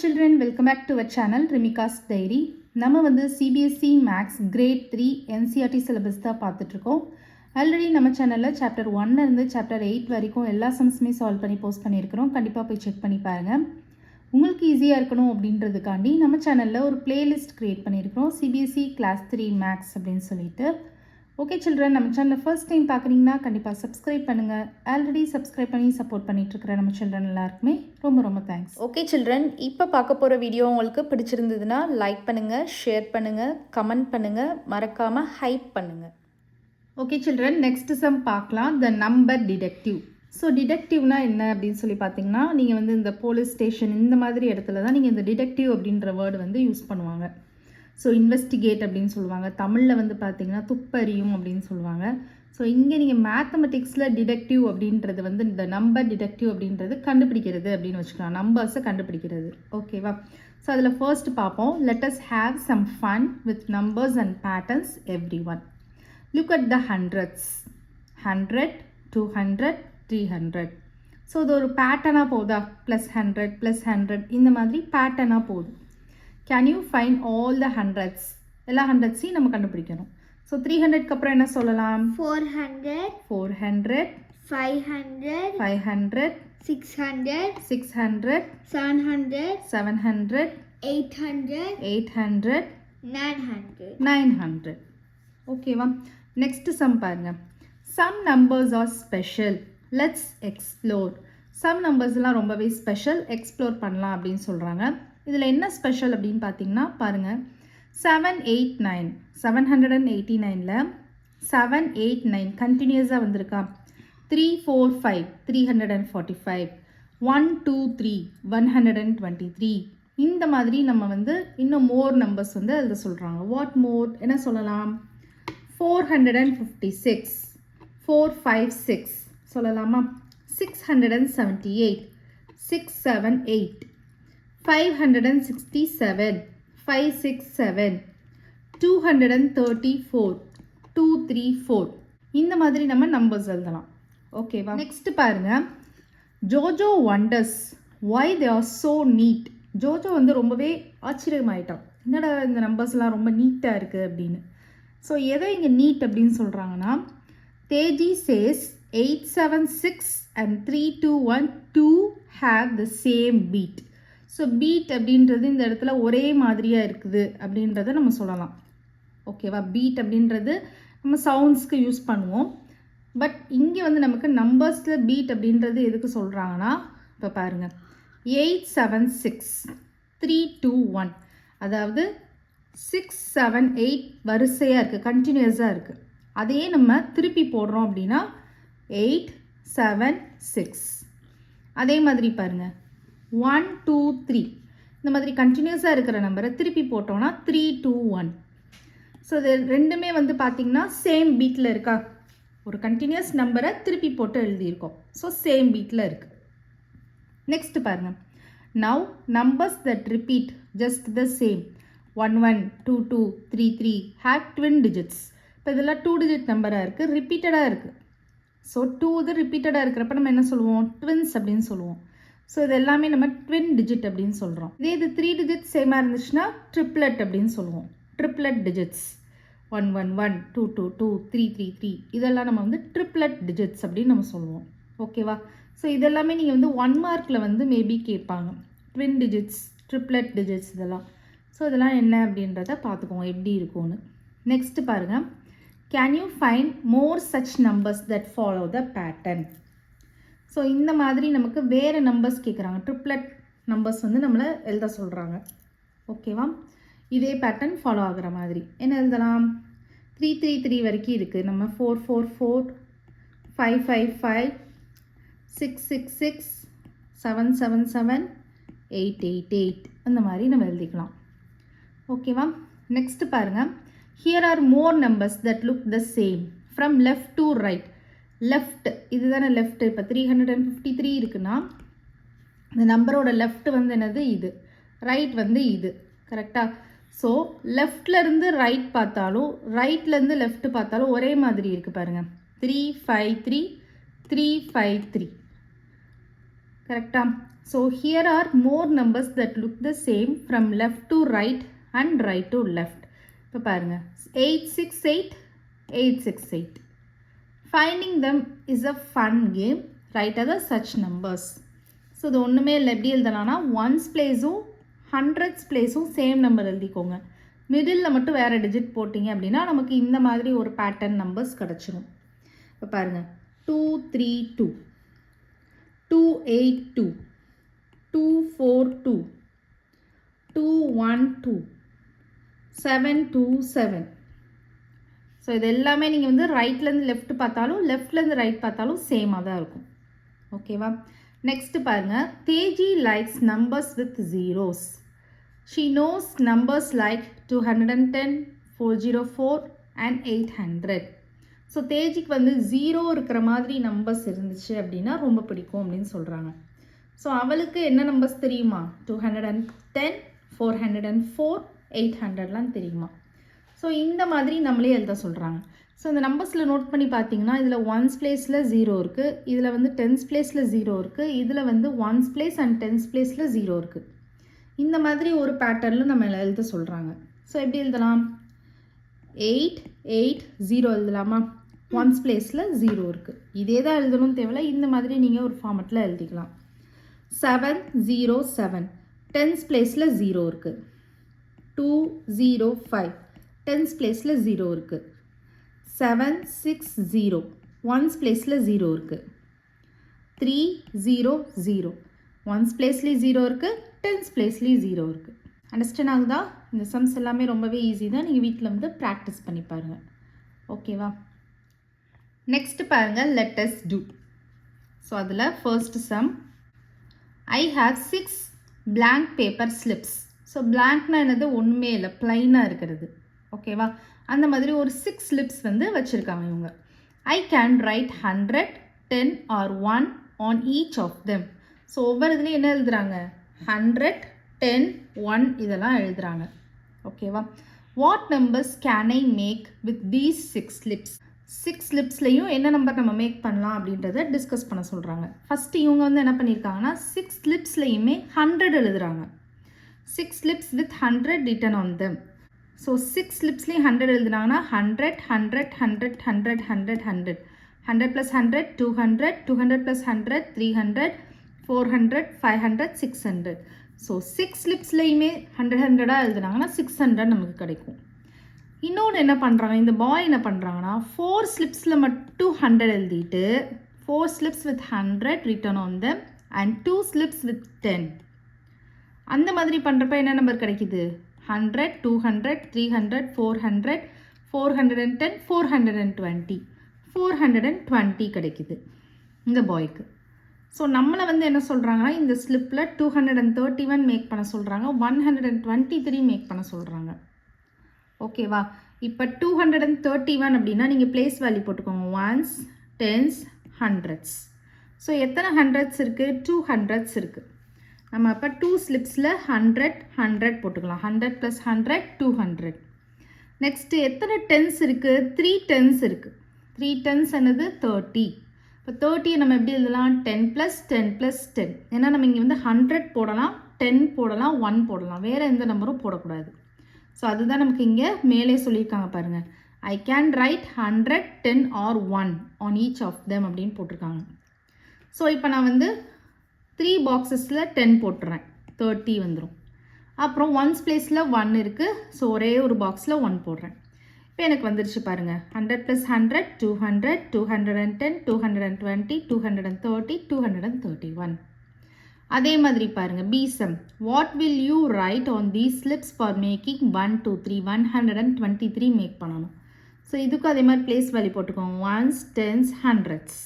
children, welcome back to our channel Rimika's Diary. நம்ம வந்து CBSE Maths Grade 3 NCERT syllabus தான் பார்த்துட்டு இருக்கோம். ஆல்ரெடி நம்ம சேனலில் சாப்டர் 1 இருந்து சாப்டர் 8 வரைக்கும் எல்லா சம்ஸுமே சால்வ் பண்ணி போஸ்ட் பண்ணியிருக்கிறோம். கண்டிப்பாக போய் செக் பண்ணி பாருங்கள். உங்களுக்கு ஈஸியாக இருக்கணும் அப்படின்றதுக்காண்டி நம்ம சேனலில் ஒரு பிளேலிஸ்ட் க்ரியேட் பண்ணியிருக்கிறோம், CBSE Class 3 Maths அப்படின்னு சொல்லிட்டு. ஓகே சில்ட்ரன், நம்ம சேனலில் ஃபர்ஸ்ட் டைம் பார்க்குறீங்கன்னா கண்டிப்பாக சப்ஸ்கிரைப் பண்ணுங்கள். ஆல்ரெடி சப்ஸ்கிரைப் பண்ணி சப்போர்ட் பண்ணிகிட்ருக்கிற நம்ம சில்ட்ரன் எல்லாருக்குமே ரொம்ப ரொம்ப தேங்க்ஸ். ஓகே சில்ட்ரன், இப்போ பார்க்க போகிற வீடியோ உங்களுக்கு பிடிச்சிருந்ததுன்னா லைக் பண்ணுங்கள், ஷேர் பண்ணுங்கள், கமெண்ட் பண்ணுங்கள், மறக்காமல் ஹைப் பண்ணுங்கள். ஓகே சில்ட்ரன், நெக்ஸ்ட் சம் பார்க்கலாம். The number detective. ஸோ டிடெக்டிவ்னா என்ன அப்படின்னு சொல்லி பார்த்தீங்கன்னா, நீங்கள் வந்து இந்த போலீஸ் ஸ்டேஷன் இந்த மாதிரி இடத்துல தான் நீங்கள் இந்த டிடெக்டிவ் அப்படின்ற வேர்டு வந்து யூஸ் பண்ணுவாங்க. ஸோ இன்வெஸ்டிகேட் அப்படின்னு சொல்லுவாங்க. தமிழில் வந்து பார்த்தீங்கன்னா துப்பறியும் அப்படின்னு சொல்லுவாங்க. ஸோ இங்கே நீங்கள் மேத்தமெட்டிக்ஸில் டிடெக்டிவ் அப்படின்றது வந்து இந்த நம்பர் டிடெக்டிவ் அப்படின்றது கண்டுபிடிக்கிறது அப்படின்னு வச்சுக்கலாம், நம்பர்ஸை கண்டுபிடிக்கிறது. ஓகேவா? ஸோ அதில் ஃபர்ஸ்ட் பார்ப்போம். Let us have some fun with numbers and patterns every one. Look at the hundreds. 100, 200, 300. So இது ஒரு பேட்டர்னாக போகுதா? +100 +100 இந்த மாதிரி பேட்டர்னாக போகுது. Can you find all the hundreds? எல்லா ஹண்ட்ரட்ஸையும் நம்ம கண்டுபிடிக்கணும். ஸோ 300க்கு அப்புறம் என்ன சொல்லலாம்? 400, 400, 500, 500, 600, 600, 700, 700, 800, 800, 900. 900. ஓகேவா? நெக்ஸ்ட் சம் பாருங்க. Some numbers are special. Let's explore. Some numbers-லாம் ரொம்பவே ஸ்பெஷல், எக்ஸ்ப்ளோர் பண்ணலாம் அப்படின்னு சொல்கிறாங்க. இதில் என்ன ஸ்பெஷல் அப்படின்னு பார்த்தீங்கன்னா பாருங்கள், 789 789ல் 789 கண்டினியூஸாக வந்திருக்கா. 345 345, 123 123. இந்த மாதிரி நம்ம வந்து இன்னும் மோர் நம்பர்ஸ் வந்து அதில் சொல்கிறாங்க. வாட் மோர் என்ன சொல்லலாம்? 456 456 சொல்லலாமா? 678 678, 567 567, 234 234. இந்த மாதிரி நம்ம நம்பர்ஸ் எழுதலாம். ஓகேவா? நெக்ஸ்ட் பாருங்க. Jojo wonders why they are so neat. Jojo வந்து ரொம்பவே ஆச்சரியமாயிட்டான், என்னடா இந்த நம்பர்ஸ்லாம் ரொம்ப நீட்டாக இருக்குது அப்படின்னு. ஸோ எதை இங்கே நீட் அப்படின்னு சொல்கிறாங்கன்னா, Teji says 876 and 321 2 have the same beat. So beat அப்படின்றது இந்த இடத்துல ஒரே மாதிரியாக இருக்குது அப்படின்றத நம்ம சொல்லலாம். ஓகேவா? பீட் அப்படின்றது நம்ம சவுண்ட்ஸ்க்கு யூஸ் பண்ணுவோம். பட் இங்கே வந்து நமக்கு நம்பர்ஸில் பீட் அப்படின்றது எதுக்கு சொல்கிறாங்கன்னா, இப்போ பாருங்கள், 876 321, அதாவது 678 வரிசையாக இருக்குது, கண்டினியூஸாக இருக்குது. அதையே நம்ம திருப்பி போடுறோம் அப்படின்னா 876. அதே மாதிரி பாருங்கள், 1 2 3 இந்த மாதிரி கண்டினியூஸாக இருக்கிற நம்பரை திருப்பி போட்டோம்னா 321. ஸோ இது ரெண்டுமே வந்து பார்த்திங்கன்னா சேம் பீட்டில் இருக்கா. ஒரு கண்டினியூஸ் நம்பரை திருப்பி போட்டு எழுதியிருக்கோம். ஸோ சேம் பீட்டில் இருக்குது. நெக்ஸ்ட் பாருங்கள். Now numbers that repeat just the same 11 22 33 have twin digits. இப்போ இதெல்லாம் 2 digit நம்பராக இருக்குது, ரிப்பீட்டடாக இருக்குது. ஸோ 2 இது ரிப்பீட்டடாக இருக்கிறப்ப நம்ம என்ன சொல்லுவோம்? ட்வின்ஸ் அப்படின்னு சொல்லுவோம். ஸோ இது எல்லாமே நம்ம ட்வின் டிஜிட் அப்படின்னு சொல்கிறோம். இதே இது 3 digits சேமாக இருந்துச்சுன்னா ட்ரிப்ளட் அப்படின்னு சொல்லுவோம். ட்ரிப்ளட் டிஜிட்ஸ் 111 222 333 இதெல்லாம் நம்ம வந்து ட்ரிப்ளட் டிஜிட்ஸ் அப்படின்னு நம்ம சொல்லுவோம். ஓகேவா? ஸோ இதெல்லாமே நீங்கள் வந்து 1 மார்க்கில் வந்து மேபி கேட்பாங்க. ட்வின் டிஜிட்ஸ், ட்ரிப்ளட் டிஜிட்ஸ் இதெல்லாம். ஸோ இதெல்லாம் என்ன அப்படின்றத பார்த்துக்கோங்க எப்படி இருக்கும்னு. நெக்ஸ்ட்டு பாருங்கள். Can you find more such numbers that follow the pattern. So இந்த மாதிரி நமக்கு வேறு நம்பர்ஸ் கேட்குறாங்க. ட்ரிப்ளட் நம்பர்ஸ் வந்து நம்மளை எழுத சொல்கிறாங்க. ஓகேவா? இதே பேட்டர்ன் ஃபாலோ ஆகிற மாதிரி என்ன எழுதலாம்? 333 வரைக்கும் இருக்குது. நம்ம 444 555 666 777 888 அந்த மாதிரி நம்ம எழுதிக்கலாம். ஓகேவா? நெக்ஸ்ட் பாருங்கள். Here are more numbers that look the same from left to right. Left இதுதானே லெஃப்ட். இப்போ 353 இருக்குன்னா இந்த நம்பரோட லெஃப்ட் வந்து என்னது? இது. ரைட் வந்து இது. கரெக்டாக? ஸோ லெஃப்ட்லேருந்து ரைட் பார்த்தாலும் ரைட்லேருந்து லெஃப்ட் பார்த்தாலும் ஒரே மாதிரி இருக்குது பாருங்கள். 353 353. கரெக்டா? So here are more numbers that look the same from left to right and right to left. இப்போ பாருங்கள் 868 868. Finding them is a fun game. Write other such numbers. So இது ஒன்றுமே இல்லை, எப்படி எழுதலாம்னா ஒன்ஸ் பிளேஸும் ஹண்ட்ரட்ஸ் பிளேஸும் சேம் நம்பர் எழுதிக்கோங்க. மிடில் மட்டும் வேறு டிஜிட் போட்டிங்க அப்படின்னா நமக்கு இந்த மாதிரி ஒரு பேட்டர்ன் நம்பர்ஸ் கிடச்சிரும். இப்போ பாருங்கள் 232 282 242 212 727. ஸோ இது எல்லாமே நீங்கள் வந்து ரைட்லேருந்து லெஃப்ட் பார்த்தாலும் லெஃப்ட்லேருந்து ரைட் பார்த்தாலும் சேமாக தான் இருக்கும். ஓகேவா? நெக்ஸ்ட்டு பாருங்கள், Teji likes numbers with zeros. She knows numbers like 210, 404 and 800. So தேஜிக்கு வந்து 0 இருக்கிற மாதிரி நம்பர்ஸ் இருந்துச்சு அப்படின்னா ரொம்ப பிடிக்கும் அப்படின்னு சொல்கிறாங்க. ஸோ அவளுக்கு என்ன நம்பர்ஸ் தெரியுமா? 210, 404, 800லாம் தெரியுமா? ஸோ இந்த மாதிரி நம்மளே எழுத சொல்கிறாங்க. ஸோ இந்த நம்பர்ஸில் நோட் பண்ணி பார்த்தீங்கன்னா இதில் ஒன்ஸ் பிளேஸில் 0 இருக்குது, இதில் வந்து டென்ஸ் பிளேஸில் 0 இருக்குது, இதில் வந்து ஒன்ஸ் பிளேஸ் அண்ட் டென்ஸ் பிளேஸில் 0 இருக்குது. இந்த மாதிரி ஒரு பேட்டர்னில் நம்ம எழுத சொல்கிறாங்க. ஸோ எப்படி எழுதலாம்? 880 எழுதலாமா? ஒன்ஸ் பிளேஸில் 0 இருக்குது. இதே தான் எழுதணும் தேவையில்ல, இந்த மாதிரி நீங்கள் ஒரு ஃபார்மெட்டில் எழுதிக்கலாம். 707 டென்ஸ் பிளேஸில் 0 இருக்குது. 205 டென்ஸ் பிளேஸில் 0 இருக்குது. 760 ஒன்ஸ் பிளேஸில் 0 இருக்குது. 300 ஒன்ஸ் பிளேஸ்லேயும் 0 இருக்குது, டென்ஸ் பிளேஸ்லேயும் 0 இருக்குது. அண்டர்ஸ்டாண்ட் ஆகுதா? இந்த சம்ஸ் எல்லாமே ரொம்பவே ஈஸி தான், நீங்கள் வீட்டில் வந்து ப்ராக்டிஸ் பண்ணி பாருங்கள். ஓகேவா? நெக்ஸ்ட் பாருங்கள், லெட் அஸ் டூ. ஸோ அதில் first sum, I have 6 blank paper slips. So பிளாங்க்னா என்னது? ஒன்றுமே இல்லை, ப்ளைனாக இருக்கிறது. ஓகேவா? அந்த மாதிரி ஒரு 6 ஸ்லிப்ஸ் வந்து வச்சுருக்காங்க இவங்க. I can write 100, 10 or 1 on each of them. ஸோ ஒவ்வொரு இதுலேயும் என்ன எழுதுகிறாங்க? 100, 10, 1 இதெல்லாம் எழுதுகிறாங்க. ஓகேவா? What numbers can I make with these 6 slips? 6 ஸ்லிப்ஸ்லையும் என்ன நம்பர் நம்ம மேக் பண்ணலாம் அப்படின்றத டிஸ்கஸ் பண்ண சொல்கிறாங்க. ஃபஸ்ட்டு இவங்க வந்து என்ன பண்ணியிருக்காங்கன்னா 6 ஸ்லிப்ஸ்லையுமே 100 எழுதுகிறாங்க. 6 slips with 100 written on them. So 6 ஸ்லிப்ஸ்லேயும் 100 எழுதுனாங்கன்னா 100, 100, 100, 100, 100, 100, 100 + 100, 200, 200 + 100, 300, 400, 500, 600. ஸோ 6 ஸ்லிப்ஸ்லையுமே 100 எழுதுனாங்கன்னா 600 நமக்கு கிடைக்கும். இன்னொன்று என்ன பண்ணுறாங்க, இந்த பாய் என்ன பண்ணுறாங்கன்னா 4 ஸ்லிப்ஸில் மட்டும் 100 எழுதிட்டு 4 slips with 100 written on them and 2 slips with 10. அந்த மாதிரி பண்ணுறப்ப என்ன நம்பர் கிடைக்குது? 100, 200, 300, 400, 410, 420, 420 கிடைக்குது இந்த பாய்க்கு. ஸோ நம்மளை வந்து என்ன சொல்கிறாங்கன்னா இந்த ஸ்லிப்பில் 231 மேக் பண்ண சொல்கிறாங்க, 123 மேக் பண்ண சொல்கிறாங்க. ஓகேவா? இப்போ 231 அப்படின்னா நீங்கள் பிளேஸ் வேல்யூ போட்டுக்கோங்க. Ones, tens, hundreds. ஸோ எத்தனை ஹண்ட்ரட்ஸ் இருக்குது? 2 ஹண்ட்ரட்ஸ் இருக்குது. நம்ம அப்போ 2 ஸ்லிப்ஸில் 100, 100 போட்டுக்கலாம். 100 + 100, 200. நெக்ஸ்ட்டு எத்தனை டென்ஸ் இருக்குது? 3 டென்ஸ் இருக்குது. 3 டென்ஸ் என்னது? 30. இப்போ 30 நம்ம எப்படி எழுதலாம்? 10 + 10 + 10. ஏன்னா நம்ம இங்கே வந்து 100 போடலாம், 10 போடலாம், 1 போடலாம், வேறு எந்த நம்பரும் போடக்கூடாது. ஸோ அதுதான் நமக்கு இங்கே மேலே சொல்லியிருக்காங்க பாருங்கள். I can write 100, 10 or 1 on each of them அப்படின்னு போட்டிருக்காங்க. ஸோ இப்போ நான் வந்து 3 பாக்ஸஸில் 10 போட்டுறேன், 30 வந்துடும். அப்புறம் ஒன்ஸ் பிளேஸில் 1 இருக்குது, ஸோ ஒரே ஒரு பாக்ஸில் 1 போடுறேன். இப்போ எனக்கு வந்துருச்சு பாருங்கள். 100 + 100, 200, 210, 220, 230, 231. அதே மாதிரி பாருங்கள், B sum. What will you write on these slips for making 1, 2, 3, 123 make பண்ணணும். ஸோ இதுக்கும் அதே மாதிரி பிளேஸ் வேல்யூ போட்டுக்கோங்க. Ones, tens, hundreds.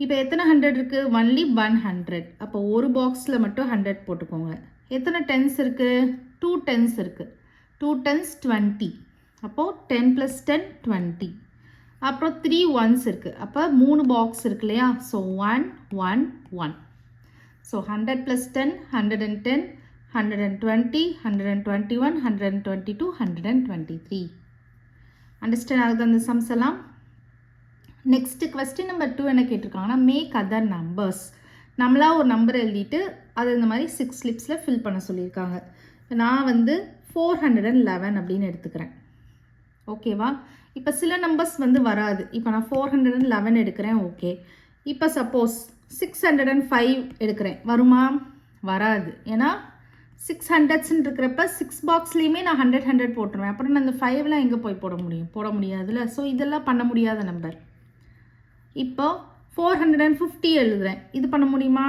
இப்போ எத்தனை 100 இருக்குது? ஒன்லி 100. அப்போ ஒரு பாக்ஸில் மட்டும் 100 போட்டுக்கோங்க. எத்தனை டென்ஸ் இருக்குது? 2 டென்ஸ் இருக்குது. 2 டென்ஸ் 20. அப்போது 10 + 10, 20. அப்புறம் 3 ஒன்ஸ் இருக்குது. அப்போ 3 பாக்ஸ் இருக்கு இல்லையா? ஸோ 1, 1, 1. ஸோ 100 + 10, 110, 120, 121, 122, 123. அண்டர்ஸ்டாண்ட் ஆகுது அந்த சம்ஸ் எல்லாம்? நெக்ஸ்ட்டு கொஸ்டின் நம்பர் 2 என்ன கேட்டிருக்காங்கன்னா மேக் அதர் நம்பர்ஸ். நம்மளாக ஒரு நம்பர் எழுதிட்டு அது இந்த மாதிரி 6 ஸ்லிப்ஸில் ஃபில் பண்ண சொல்லியிருக்காங்க. நான் வந்து 411 அப்படின்னு எடுத்துக்கிறேன். ஓகேவா? இப்போ சில நம்பர்ஸ் வந்து வராது. இப்போ நான் 411 எடுக்கிறேன். ஓகே. இப்போ சப்போஸ் 605 எடுக்கிறேன். வருமா? வராது. ஏன்னா 600ஸ்ன்னு இருக்கிறப்ப 6 பாக்ஸ்லேயுமே நான் 100 போட்டுருவேன். அப்புறம் நான் அந்த 5லாம் எங்கே போய் போட முடியும்? போட முடியாதுல்ல. ஸோ இதெல்லாம் பண்ண முடியாத நம்பர். இப்போ 450 எழுதுகிறேன். இது பண்ண முடியுமா?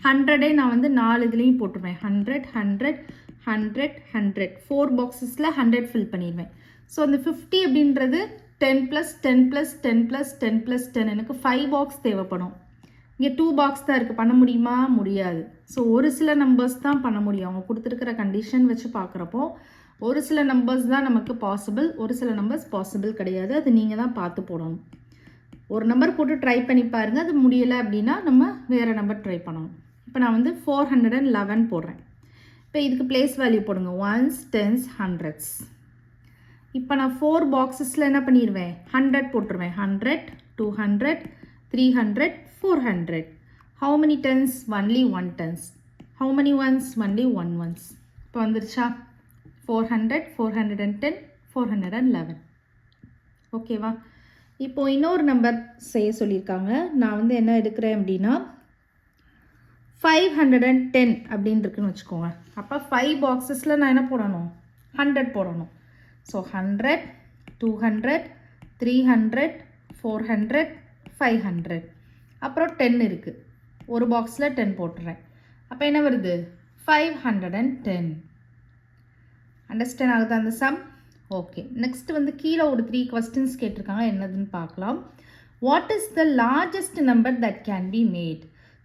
100 நான் வந்து 4 இதுலேயும் போட்டுருவேன். 100 100 100 100 4 பாக்ஸஸில் 100 ஃபில் பண்ணிடுவேன். ஸோ அந்த 50 அப்படின்றது 10 + 10 + 10 + 10 + 10 எனக்கு 5 பாக்ஸ் தேவைப்படும். இங்கே 2 பாக்ஸ் தான் இருக்குது. பண்ண முடியுமா? முடியாது. ஸோ ஒரு சில நம்பர்ஸ் தான் பண்ண முடியும். அவங்க கொடுத்துருக்கிற கண்டிஷன் வச்சு பார்க்குறப்போ ஒரு சில நம்பர்ஸ் தான் நமக்கு பாசிபிள், ஒரு சில நம்பர்ஸ் பாசிபிள் கிடையாது. அது நீங்கள் தான் பார்த்து போடணும். ஒரு நம்பர் போட்டு ட்ரை பண்ணி பாருங்கள். அது முடியலை அப்படின்னா நம்ம வேறு நம்பர் ட்ரை பண்ணணும். இப்போ நான் வந்து 411 போடுறேன். இப்போ இதுக்கு பிளேஸ் வேல்யூ போடுங்க. 1s 10s 100s. இப்போ நான் 4 பாக்ஸஸில் என்ன பண்ணிடுவேன்? 100 போட்டுருவேன். 100 200 300 400. How many tens? Only 1 tens. How many ones? Only 1 ones. இப்போ வந்துருச்சா? 400 410 411. ஓகேவா? இப்போ இன்னொரு நம்பர் செய்ய சொல்லியிருக்காங்க. நான் வந்து என்ன எடுக்கிறேன் அப்படின்னா 510 அப்படின்னு இருக்குன்னு வச்சுக்கோங்க. அப்போ 5 பாக்ஸஸில் நான் என்ன போடணும்? 100 போடணும். ஸோ 100 200 300 400 500. அப்புறம் 10 இருக்குது. ஒரு பாக்ஸில் 10 போட்டுறேன். அப்போ என்ன வருது? 510. அண்டர்ஸ்டாண்ட் ஆகுது அந்த சம்? ஓகே. நெக்ஸ்ட் வந்து கீழே ஒரு 3 questions கேட்டிருக்காங்க. என்னதுன்னு பார்க்கலாம். What is the largest number that can be mat?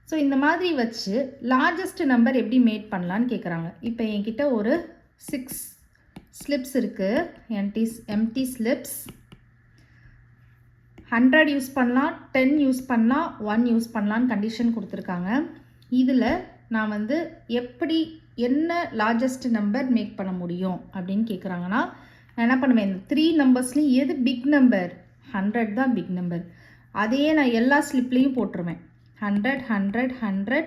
So இந்த மாதிரி வச்சு லார்ஜஸ்ட் நம்பர் எப்படி மேட் பண்ணலான்னு கேட்குறாங்க. இப்போ என்கிட்ட ஒரு 6 ஸ்லிப்ஸ் இருக்குது. Empty slips. 100 யூஸ் பண்ணலாம், 10 யூஸ் பண்ணலாம், 1 யூஸ் பண்ணலான்னு கண்டிஷன் கொடுத்துருக்காங்க. இதில் நான் வந்து எப்படி என்ன லார்ஜஸ்ட் நம்பர் மேக் பண்ண முடியும் அப்படின்னு கேட்குறாங்கன்னா நான் என்ன பண்ணுவேன்? இந்த 3 நம்பர்ஸ்லையும் எது பிக் நம்பர்? 100 தான் பிக் நம்பர். அதையே நான் எல்லா ஸ்லிப்லேயும் போட்டுருவேன். 100 100 100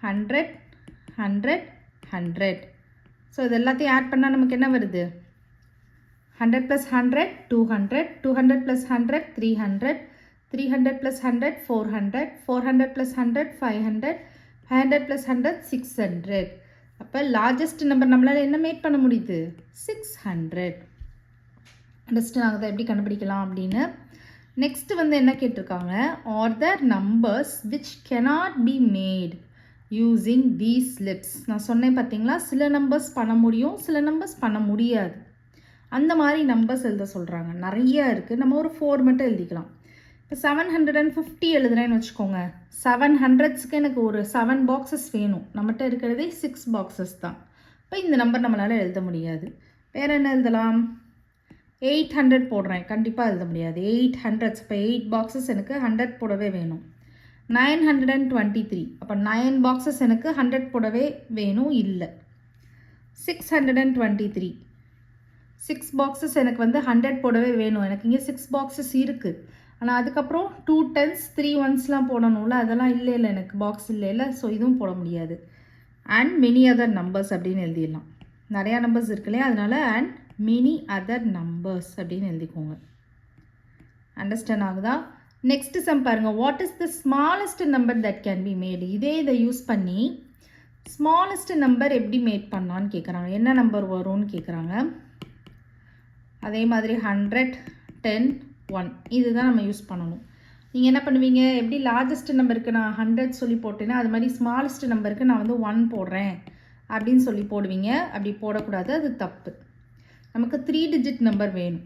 100 100 100. ஸோ இது எல்லாத்தையும் ஆட் பண்ணால் நமக்கு என்ன வருது? 100 + 100 200 200 + 100 300 300 + 100 400 400 + 100 500 500 + 100 600. அப்போ லார்ஜஸ்ட் நம்பர் நம்மளால் என்ன மேட் பண்ண முடியுது? 600. அண்டர்ஸ்டாண்ட் ஆகுதா எப்படி கண்டுபிடிக்கலாம் அப்படின்னு? நெக்ஸ்ட் வந்து என்ன கேட்டிருக்காங்க? Are there numbers which cannot be made using these slips. நான் சொன்னேன் பார்த்தீங்களா, சில நம்பர்ஸ் பண்ண முடியும், சில நம்பர்ஸ் பண்ண முடியாது. அந்த மாதிரி நம்பர்ஸ் எழுத சொல்கிறாங்க. நிறைய இருக்குது. நம்ம ஒரு 4 மட்டும் எழுதிக்கலாம். இப்போ 750 எழுதுறேன்னு வச்சுக்கோங்க. 700ஸ்க்கு எனக்கு ஒரு 7 பாக்ஸஸ் வேணும். நம்மகிட்ட இருக்கிறதே 6 பாக்ஸஸ் தான். இப்போ இந்த நம்பர் நம்மளால் எழுத முடியாது. வேறு என்ன எழுதலாம்? 800 போடுறேன். கண்டிப்பாக எழுத முடியாது. 800. இப்போ 8 பாக்ஸஸ் எனக்கு 100 போடவே வேணும். 923. அப்போ 9 பாக்ஸஸ் எனக்கு 100 போடவே வேணும். இல்லை. 623. 6 பாக்ஸஸ் எனக்கு வந்து 100 போடவே வேணும். எனக்கு இங்கே 6 பாக்ஸஸ் இருக்குது. ஆனால் அதுக்கப்புறம் 2 10s 3 1ஸ்லாம் போடணும்ல, அதெல்லாம் இல்லை எனக்கு பாக்ஸ் இல்லை. ஸோ இதுவும் போட முடியாது. அண்ட் மெனி அதர் நம்பர்ஸ் அப்படின்னு எழுதிடலாம். நிறையா நம்பர்ஸ் இருக்கு இல்லையா, அதனால அண்ட் மெனி அதர் நம்பர்ஸ் அப்படின்னு எழுதிக்கோங்க. அண்டர்ஸ்டாண்ட் ஆகுதா? நெக்ஸ்ட் சம் பாருங்கள். What is the smallest number that can be mat? இதை யூஸ் பண்ணி ஸ்மாலஸ்ட் நம்பர் எப்படி மேட் பண்ணலான்னு கேட்குறாங்க. என்ன நம்பர் வரும்னு கேட்குறாங்க. அதே மாதிரி 100 10 1 இதுதான் நம்ம யூஸ் பண்ணணும். நீங்கள் என்ன பண்ணுவீங்க? எப்படி லார்ஜஸ்ட் நம்பருக்கு நான் 100 சொல்லி போட்டேன்னா அது மாதிரி ஸ்மாலஸ்ட் நம்பருக்கு நான் வந்து 1 போடுறேன் அப்படின்னு சொல்லி போடுவீங்க. அப்படி போடக்கூடாது, அது தப்பு. நமக்கு 3 டிஜிட் நம்பர் வேணும்.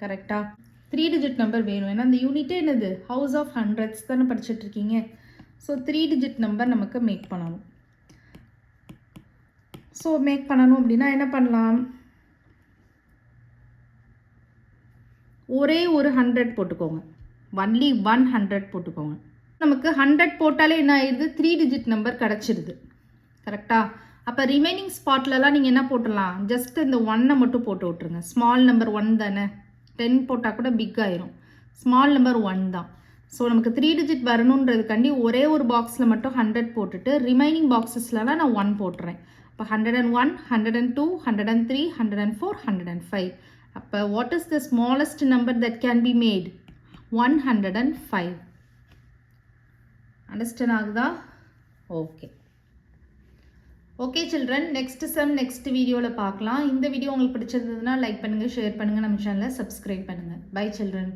கரெக்டாக 3 டிஜிட் நம்பர் வேணும். ஏன்னா அந்த யூனிட்டே என்னது? ஹவுஸ் ஆஃப் ஹண்ட்ரட்ஸ் தானே படிச்சுட்ருக்கீங்க. ஸோ 3 டிஜிட் நம்பர் நமக்கு மேக் பண்ணணும். ஸோ மேக் பண்ணணும் அப்படின்னா என்ன பண்ணலாம்? ஒரே ஒரு 100 போட்டுக்கோங்க. ஒன்லி 100 போட்டுக்கோங்க. நமக்கு 100 போட்டாலே என்ன ஆயிடுது? 3 டிஜிட் நம்பர் கிடச்சிடுது. கரெக்டாக? அப்போ ரிமைனிங் ஸ்பாட்லலாம் நீங்கள் என்ன போட்டுடலாம்? ஜஸ்ட் இந்த 1 மட்டும் போட்டு விட்ருங்க. ஸ்மால் நம்பர் 1 தானே. 10 போட்டால் கூட பிக் ஆயிரும். ஸ்மால் நம்பர் 1 தான். ஸோ நமக்கு 3 டிஜிட் வரணுன்றதுக்காண்டி ஒரே ஒரு பாக்ஸில் மட்டும் 100 போட்டுட்டு ரிமைனிங் பாக்ஸஸ்லாம் நான் 1 போட்டுறேன். அப்போ 101, 102, 103, 104, 105. அப்போ what is the smallest number that can be made? 105. Understand ஆகுதா? Okay okay children, next sum next வீடியோவில் பார்க்கலாம். இந்த வீடியோ உங்களுக்கு பிடிச்சிருந்ததுன்னா லைக் பண்ணுங்கள், ஷேர் பண்ணுங்கள், நம்ம சேனலை சப்ஸ்கிரைப் பண்ணுங்கள். Bye children.